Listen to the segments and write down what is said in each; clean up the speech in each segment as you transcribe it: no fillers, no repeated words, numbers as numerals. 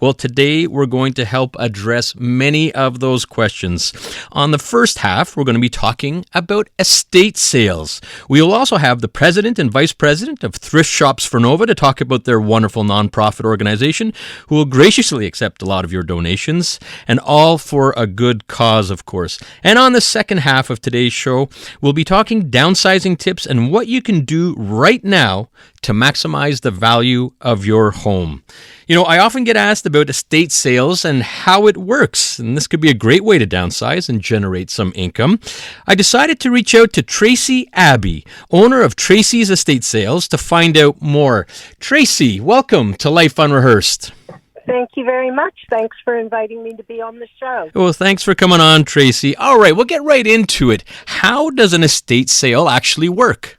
Well, today we're going to help address many of those questions. On the first half, we're going to be talking about estate sales. We will also have the president and vice president of Thrift Shops for Nova to talk about their wonderful nonprofit organization, who will graciously accept a lot of your donations, and all for a good cause, of course. And on the second half of today's show, we'll be talking downsizing tips and what you can do right now to maximize the value of your home. You know, I often get asked about estate sales and how it works, and this could be a great way to downsize and generate some income. I decided to reach out to Tracy Abbey, owner of Tracy's Estate Sales, to find out more. Tracy, welcome to Life Unrehearsed. Thank you very much. Thanks for inviting me to be on the show. Well, thanks for coming on, Tracy. All right, we'll get right into it. How does an estate sale actually work?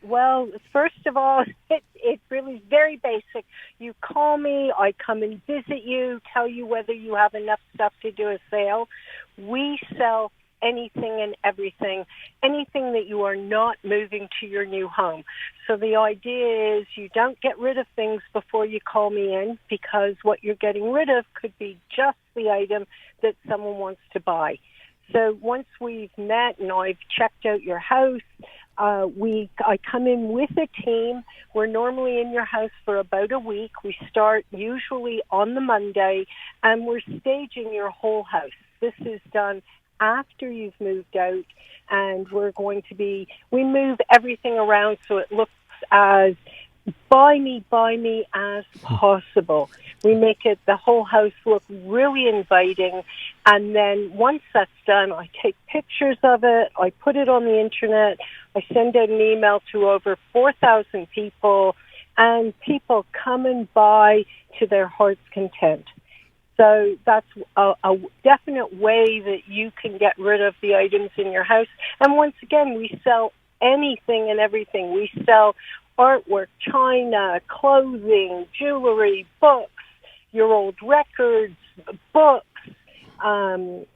Well, first of all, it really is very basic. You call me, I come and visit you, tell you whether you have enough stuff to do a sale. We sell anything and everything, anything that you are not moving to your new home. So the idea is you don't get rid of things before you call me in, because what you're getting rid of could be just the item that someone wants to buy. So once we've met and I've checked out your house, I come in with a team. We're normally in your house for about a week. We start usually on the Monday, and we're staging your whole house. This is done after you've moved out, and we move everything around so it looks as buy me as possible. We make the whole house look really inviting, and then once that's done, I take pictures of it, I put it on the internet, I send out an email to over 4,000 people, and people come and buy to their heart's content. So that's a definite way that you can get rid of the items in your house. And once again, we sell anything and everything. We sell artwork, china, clothing, jewelry, books, your old records, books,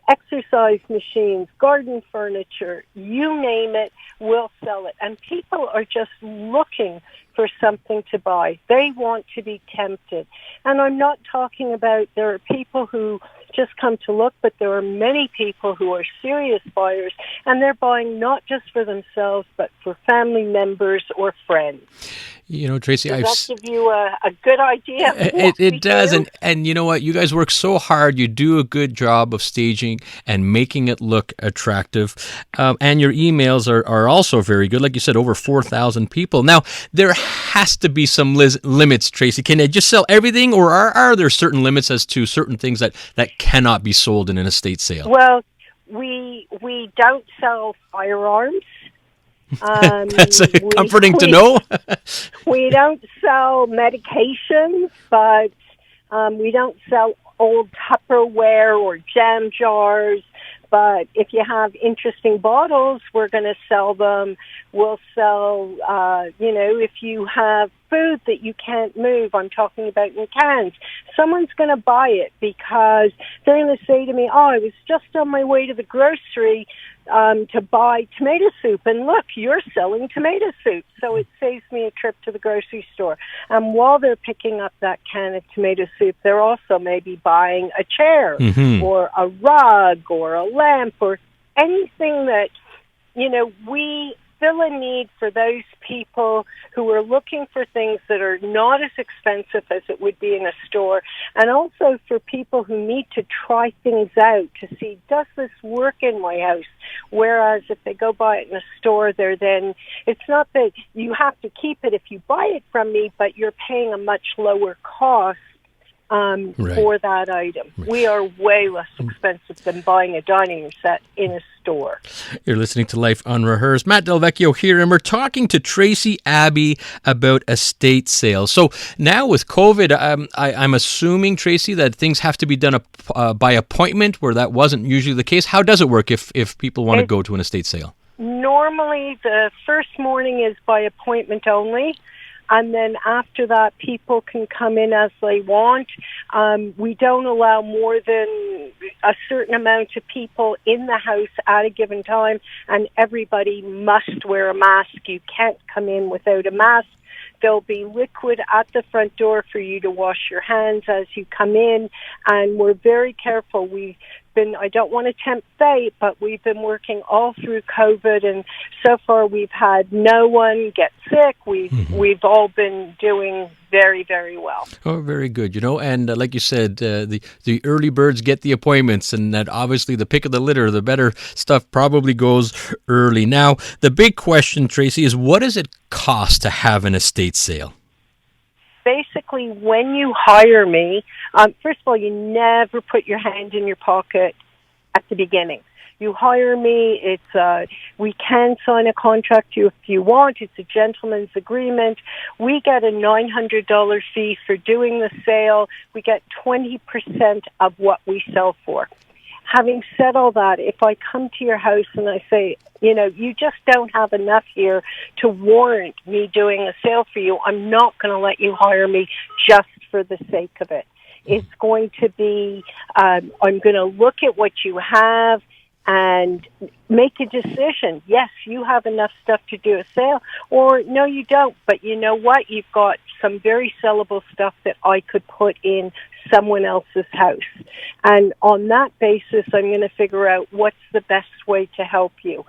exercise machines, garden furniture, you name it, we'll sell it. And people are just looking for something to buy. They want to be tempted. And I'm not talking about there are people who just come to look, but there are many people who are serious buyers, and they're buying not just for themselves, but for family members or friends. You know, Tracy, does that give you a good idea? It does, and you know what? You guys work so hard. You do a good job of staging and making it look attractive, and your emails are also very good. Like you said, over 4,000 people. Now, there has to be some limits, Tracy. Can they just sell everything, or are there certain limits as to certain things that cannot be sold in an estate sale? Well, we don't sell firearms. That's comforting to know. We don't sell medications, but we don't sell old Tupperware or jam jars. But if you have interesting bottles, we're going to sell them. We'll sell, if you have food that you can't move, I'm talking about in cans, someone's going to buy it because they're going to say to me, I was just on my way to the grocery to buy tomato soup, and look, you're selling tomato soup. So it saves me a trip to the grocery store. And while they're picking up that can of tomato soup, they're also maybe buying a chair or a rug or a lamp or anything that, we fill a need for those people who are looking for things that are not as expensive as it would be in a store, and also for people who need to try things out to see, does this work in my house? Whereas if they go buy it in a store, it's not that you have to keep it if you buy it from me, but you're paying a much lower cost for that item. Right. We are way less expensive than buying a dining room set in a store. You're listening to Life Unrehearsed. Matt Delvecchio here, and we're talking to Tracy Abbey about estate sales. So now with COVID, I'm assuming, Tracy, that things have to be done by appointment, where that wasn't usually the case. How does it work if people want to go to an estate sale? Normally, the first morning is by appointment only. And then after that, people can come in as they want. We don't allow more than a certain amount of people in the house at a given time, and everybody must wear a mask. You can't come in without a mask. There'll be liquid at the front door for you to wash your hands as you come in, and we're very careful. I don't want to tempt fate, but we've been working all through COVID, and so far we've had no one get sick. We've all been doing very, very well. Oh, very good. And like you said, the early birds get the appointments, and that obviously the pick of the litter, the better stuff probably goes early. Now, the big question, Tracy, is what does it cost to have an estate sale? Basically, when you hire me, first of all, you never put your hand in your pocket at the beginning. You hire me, we can sign a contract if you want. It's a gentleman's agreement. We get a $900 fee for doing the sale. We get 20% of what we sell for. Having said all that, if I come to your house and I say, you just don't have enough here to warrant me doing a sale for you, I'm not going to let you hire me just for the sake of it. It's going to be, I'm going to look at what you have and make a decision. Yes, you have enough stuff to do a sale, or no, you don't. But you know what? You've got some very sellable stuff that I could put in someone else's house. And on that basis, I'm going to figure out what's the best way to help you.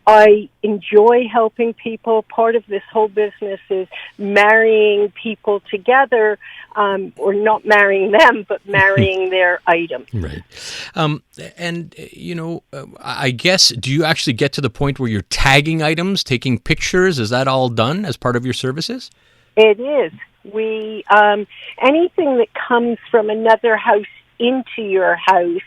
I enjoy helping people. Part of this whole business is marrying people together, or not marrying them, but marrying their items. Right. I guess, do you actually get to the point where you're tagging items, taking pictures? Is that all done as part of your services? It is. We anything that comes from another house into your house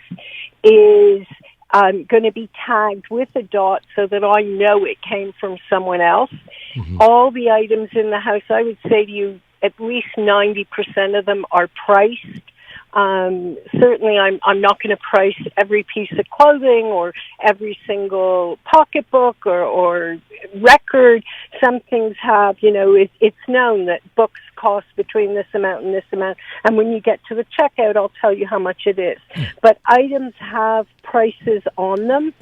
is going to be tagged with a dot so that I know it came from someone else. Mm-hmm. All the items in the house, I would say to you, at least 90% of them are priced. Certainly I'm not going to price every piece of clothing or every single pocketbook or record. Some things have, it's known that books cost between this amount and this amount. And when you get to the checkout, I'll tell you how much it is. But items have prices on them.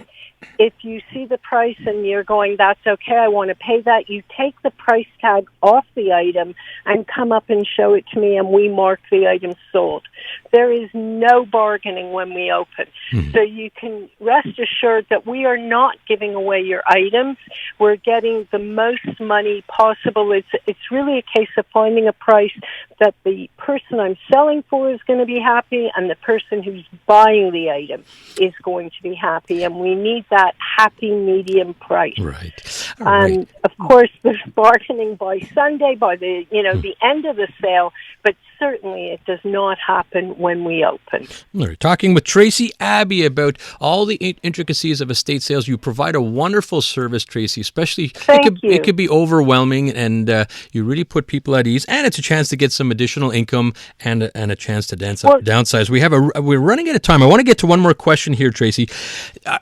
If you see the price and you're going, that's okay, I want to pay that, you take the price tag off the item and come up and show it to me, and we mark the item sold. There is no bargaining when we open. Mm-hmm. So you can rest assured that we are not giving away your items. We're getting the most money possible. It's really a case of finding a price that the person I'm selling for is going to be happy and the person who's buying the item is going to be happy. And we need that happy medium price. Right. And of course, there's bargaining by Sunday, by the the end of the sale, but certainly it does not happen when we open. We're talking with Tracy Abbey about all the intricacies of estate sales. You provide a wonderful service, Tracy, especially it could be overwhelming, and you really put people at ease, and it's a chance to get some additional income and a chance to downsize. We're running out of time. I want to get to one more question here, Tracy.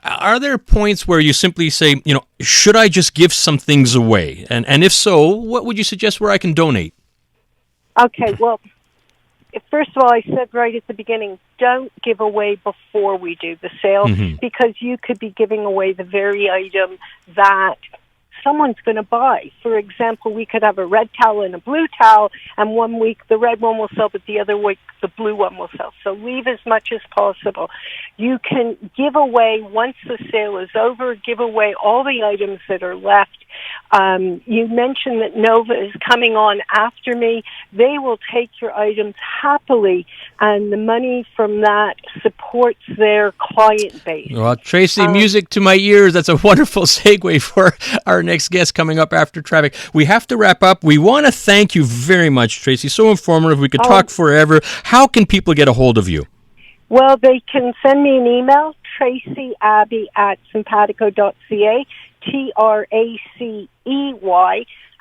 Are there points where you simply say, should I just give some things away? And if so, what would you suggest where I can donate? Okay, well, first of all, I said right at the beginning, don't give away before we do the sale, because you could be giving away the very item that someone's going to buy. For example, we could have a red towel and a blue towel, and one week the red one will sell, but the other week the blue one will sell. So leave as much as possible. You can give away, once the sale is over, give away all the items that are left. You mentioned that Nova is coming on after me. They will take your items happily, and the money from that supports their client base. Well, Tracy, music to my ears. That's a wonderful segue for our next guest coming up after traffic. We have to wrap up. We want to thank you very much, Tracy. So informative. We could talk forever. How can people get a hold of you? Well, they can send me an email, tracyabbey@simpatico.ca, TRACEY,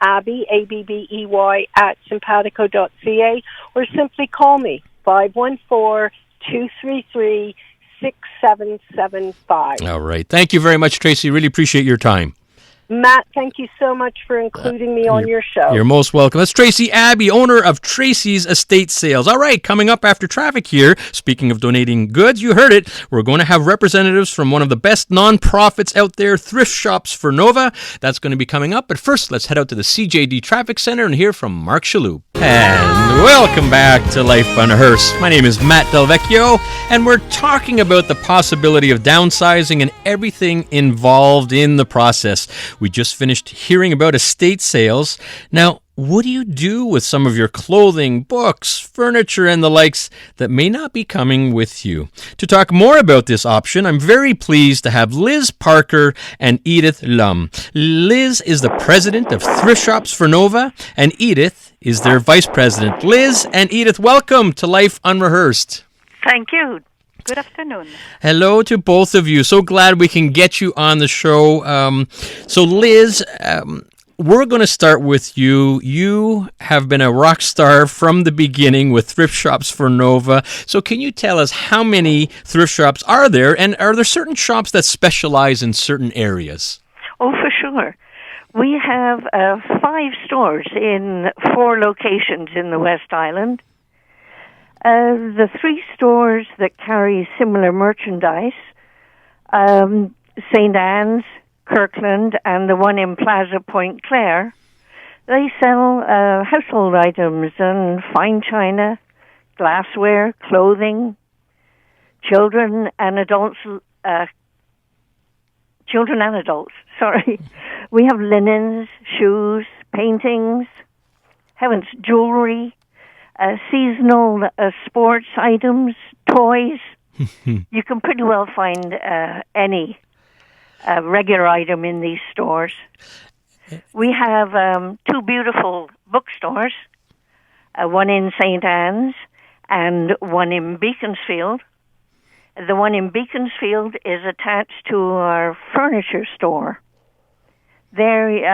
Abbey, ABBEY, @simpatico.ca, or simply call me, 514-233-6775. All right. Thank you very much, Tracy. Really appreciate your time. Matt, thank you so much for including me on your show. You're most welcome. That's Tracy Abbey, owner of Tracy's Estate Sales. All right, coming up after traffic here, speaking of donating goods, you heard it, we're going to have representatives from one of the best nonprofits out there, Thrift Shops for Nova. That's going to be coming up. But first, let's head out to the CJD Traffic Center and hear from Mark Shalhoub. And welcome back to Life Unrehearsed. My name is Matt Delvecchio, and we're talking about the possibility of downsizing and everything involved in the process. We just finished hearing about estate sales. Now, what do you do with some of your clothing, books, furniture, and the likes that may not be coming with you? To talk more about this option, I'm very pleased to have Liz Parker and Edith Lum. Liz is the president of Thrift Shops for Nova, and Edith is their vice president. Liz and Edith, welcome to Life Unrehearsed. Thank you. Good afternoon. Hello to both of you. So glad we can get you on the show. So Liz, we're going to start with you. You have been a rock star from the beginning with Thrift Shops for Nova. So can you tell us how many thrift shops are there, and are there certain shops that specialize in certain areas? Oh, for sure. We have 5 stores in 4 locations in the West Island. The 3 stores that carry similar merchandise, St. Anne's, Kirkland, and the one in Plaza Point Clare, they sell household items and fine china, glassware, clothing, children and adults. Sorry, we have linens, shoes, paintings, jewelry, seasonal sports items, toys. You can pretty well find any regular item in these stores. We have 2 beautiful bookstores, one in St. Anne's and one in Beaconsfield. The one in Beaconsfield is attached to our furniture store. Very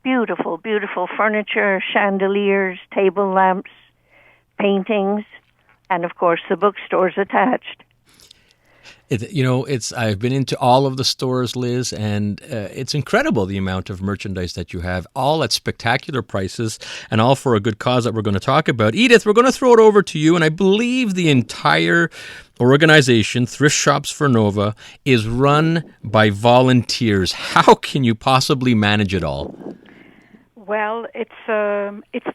beautiful, beautiful furniture, chandeliers, table lamps, paintings, and of course the bookstore's attached. I've been into all of the stores, Liz, and it's incredible the amount of merchandise that you have, all at spectacular prices, and all for a good cause that we're going to talk about. Edith, we're going to throw it over to you, and I believe the entire organization, Thrift Shops for Nova, is run by volunteers. How can you possibly manage it all? Well, it's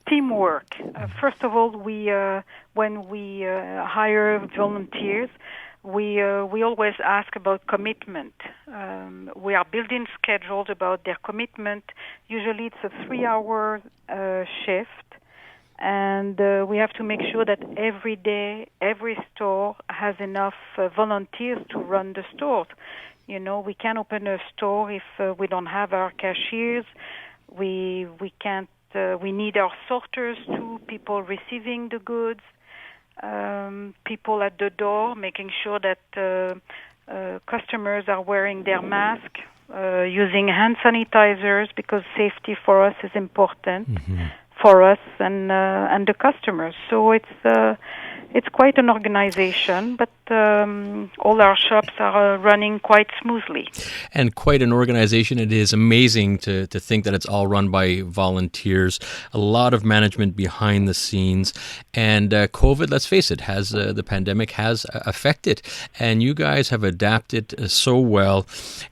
teamwork. First of all, when we hire volunteers, we always ask about commitment. We are building schedules about their commitment. Usually it's a 3-hour shift, and we have to make sure that every day, every store has enough volunteers to run the store. We can't open a store if we don't have our cashiers. We can't. We need our sorters too, people receiving the goods. People at the door, making sure that customers are wearing their mask, using hand sanitizers, because safety for us is important for us and the customers. So it's quite an organization, but all our shops are running quite smoothly. And quite an organization. It is amazing to think that it's all run by volunteers. A lot of management behind the scenes. And COVID, let's face it, the pandemic has affected. And you guys have adapted so well.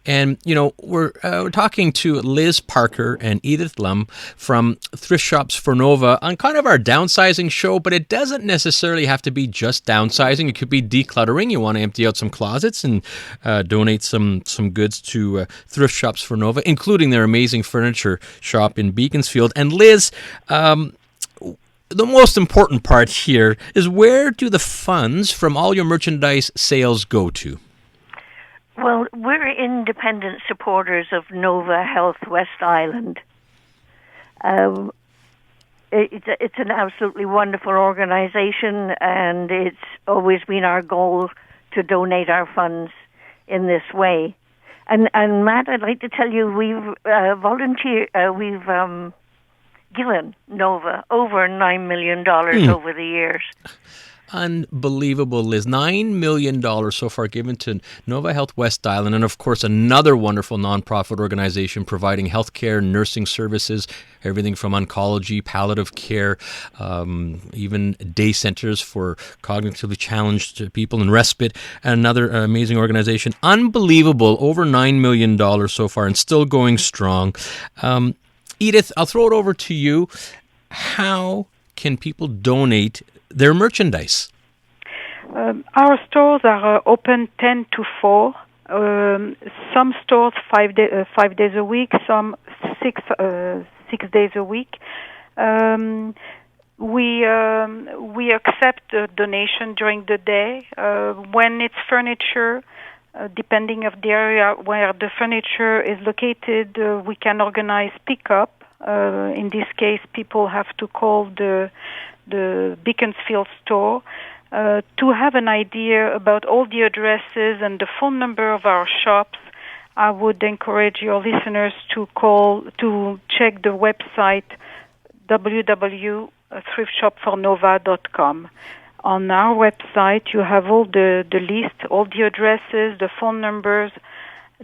And, we're talking to Liz Parker and Edith Lum from Thrift Shops for Nova on kind of our downsizing show, but it doesn't necessarily have to be just downsizing. It could be decluttering. You want to empty out some closets and donate some goods to Thrift Shops for Nova, including their amazing furniture shop in Beaconsfield. And Liz, the most important part here is, where do the funds from all your merchandise sales go to? Well, we're independent supporters of Nova Health West Island. It's an absolutely wonderful organization, and it's always been our goal to donate our funds in this way. And Matt, I'd like to tell you, we've given Nova over $9 million over the years. Unbelievable, Liz. $9 million so far given to Nova Health West Island, and of course another wonderful nonprofit organization providing healthcare, nursing services, everything from oncology, palliative care, even day centers for cognitively challenged people and respite. Another amazing organization. Unbelievable, over $9 million so far and still going strong. Edith, I'll throw it over to you. How can people donate their merchandise? Our stores are open 10 to 4. Some stores 5 days a week, some 6 days a week. We accept the donation during the day. When it's furniture, depending of the area where the furniture is located, we can organize pickup. In this case, people have to call the Beaconsfield store to have an idea about all the addresses and the phone number of our shops. I would encourage your listeners to check the website www.thriftshopfornova.com. On our website, you have all the list, all the addresses, the phone numbers,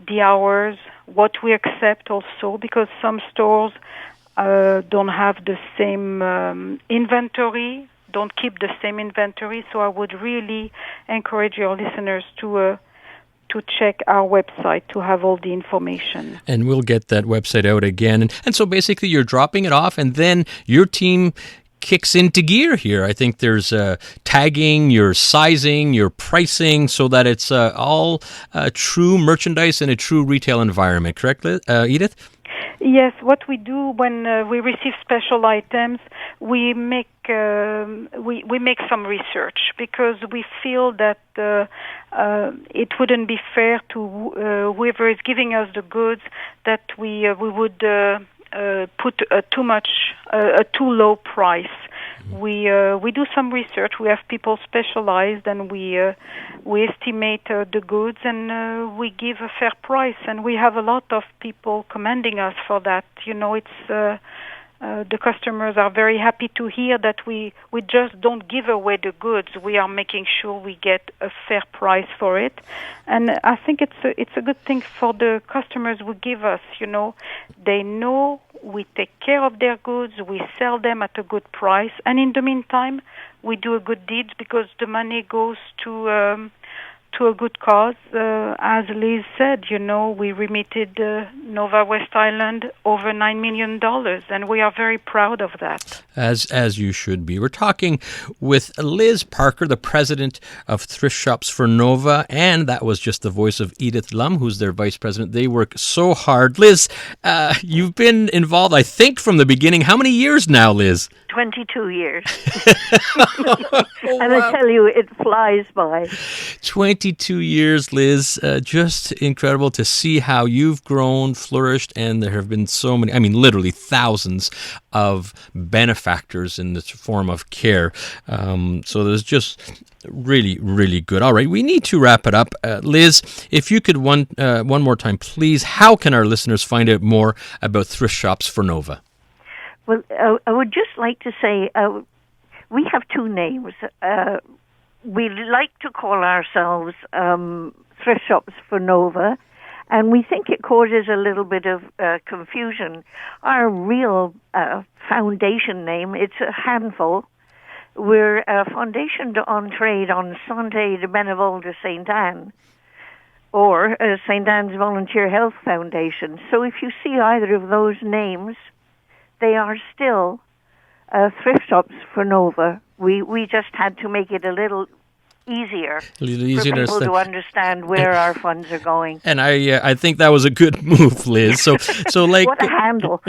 the hours, what we accept also, because some stores don't have the same inventory, don't keep the same inventory. So I would really encourage your listeners to check our website to have all the information. And we'll get that website out again. And so basically you're dropping it off and then your team kicks into gear here. I think there's tagging, your sizing, your pricing, so that it's all true merchandise in a true retail environment. Correct, Edith? Yes, what we do when we receive special items, we make some research because we feel that it wouldn't be fair to whoever is giving us the goods that we would put a too low price. We do some research. We have people specialized, and we estimate the goods, and we give a fair price. And we have a lot of people commending us for that. You know, it's the customers are very happy to hear that we just don't give away the goods. We are making sure we get a fair price for it, and I think it's a good thing for the customers who give us. You know, they know we take care of their goods, we sell them at a good price, and in the meantime, we do a good deed because the money goes to a good cause. As Liz said, you know, we remitted Nova West Island over $9 million, and we are very proud of that. As you should be. We're talking with Liz Parker, the president of Thrift Shops for Nova, and that was just the voice of Edith Lum, who's their vice president. They work so hard. Liz, you've been involved, I think, from the beginning. How many years now, Liz? 22 years. And I tell you, it flies by. 22 years, Liz. Just incredible to see how you've grown, flourished, and there have been so many, I mean, literally thousands of benefactors in this form of care. So there's just really, really good. All right, we need to wrap it up. Liz, if you could one more time, please, how can our listeners find out more about Thrift Shops for Nova? Well, I would just like to say we have two names. We like to call ourselves Thrift Shops for Nova, and we think it causes a little bit of confusion. Our real foundation name, it's a handful. We're a Fondation d'Entraide en Santé de Bénévole de Sainte Anne, or Sainte Anne's Volunteer Health Foundation. So if you see either of those names, they are still Thrift Shops for Nova. We just had to make it a little easier for people to understand where our funds are going. And I think that was a good move, Liz. So like what a handle.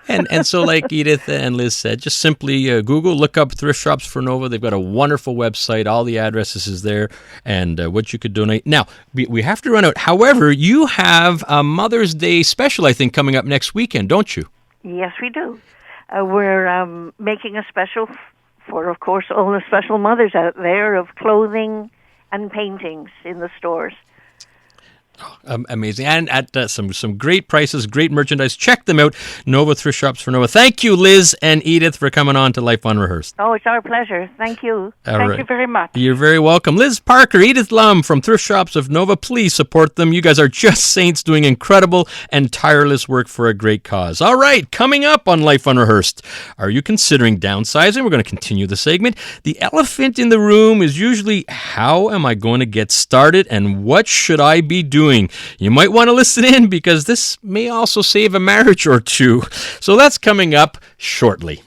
and so like Edith and Liz said, just simply Google, look up Thrift Shops for Nova. They've got a wonderful website. All the addresses is there, and what you could donate. Now we have to run out. However, you have a Mother's Day special, I think, coming up next weekend, don't you? Yes, we do. We're making a special for, of course, all the special mothers out there of clothing and paintings in the stores. Amazing. And at some great prices, great merchandise. Check them out. Nova Thrift Shops for Nova. Thank you, Liz and Edith, for coming on to Life Unrehearsed. Oh, it's our pleasure. Thank you. Thank you very much. You're very welcome. Liz Parker, Edith Lum from Thrift Shops of Nova. Please support them. You guys are just saints doing incredible and tireless work for a great cause. All right, coming up on Life Unrehearsed. Are you considering downsizing? We're going to continue the segment. The elephant in the room is usually, how am I going to get started and what should I be doing? You might want to listen in because this may also save a marriage or two. So that's coming up shortly.